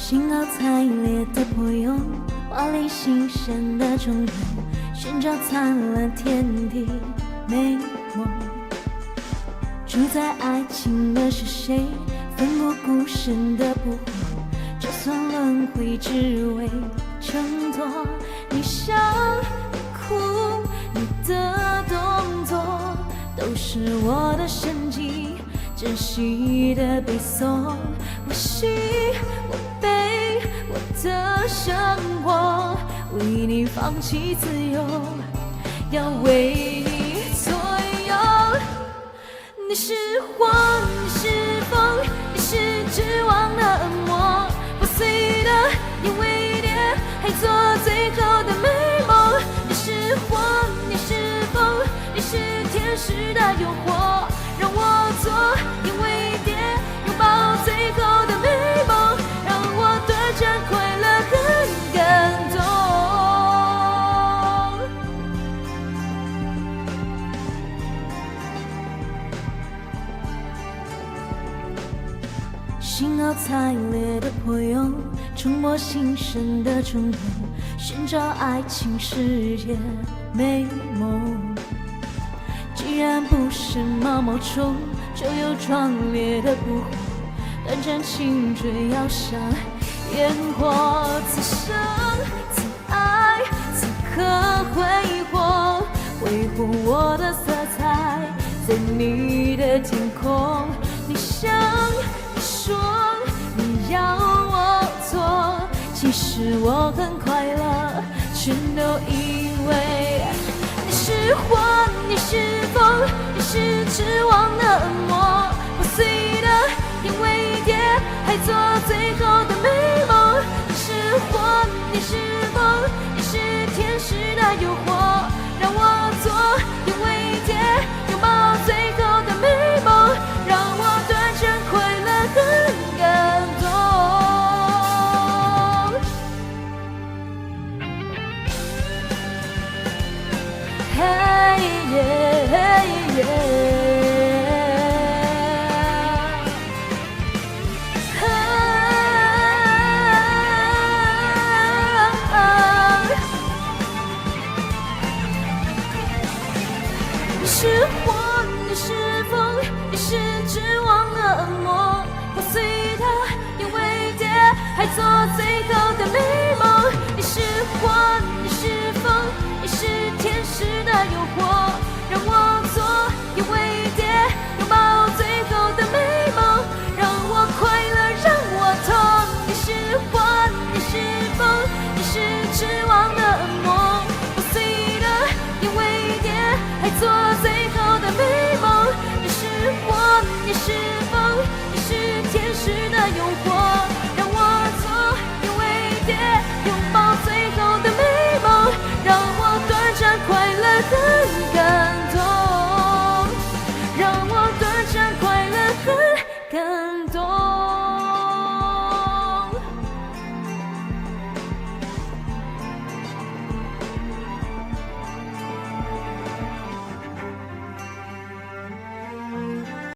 兴高采烈的破蛹，华丽新鲜的钟楼，寻找灿烂天地美梦。主宰爱情的是谁？奋不顾身的不惑，就算轮回只为挣脱。你笑你哭，你的动作都是我的神迹，珍惜的背诵。我喜我悲，我的生活，为你放弃自由，要为你左右。你是火，你是风，你是指望的恶魔，破碎的因为跌，还做最后的美梦。你是火，你是风，你是天使的诱惑，让我做因为跌，拥抱最后的美梦，让我短暂快乐很感动。兴高采烈的破蛹，冲破新生的钟楼，寻找爱情世界美梦。既然不是毛毛虫，就有壮烈的不惑，短暂青春要像烟火，此生此爱此刻挥霍，挥霍我的色彩在你的天空。你想你说你要我做，其实我很快乐，全都因为你是火，你是风，你是指望的恶魔，破碎的因为跌，还做最后的美梦。你是火，你是风，你是天使的诱惑，让我做因为跌，拥抱最后的美梦，让我短暂快乐很感动。嘿耶嘿耶，你是火，你是风，你是指望的恶魔，破碎的因为跌，还做最后的美梦。你是火，你是风，你是天使的诱惑，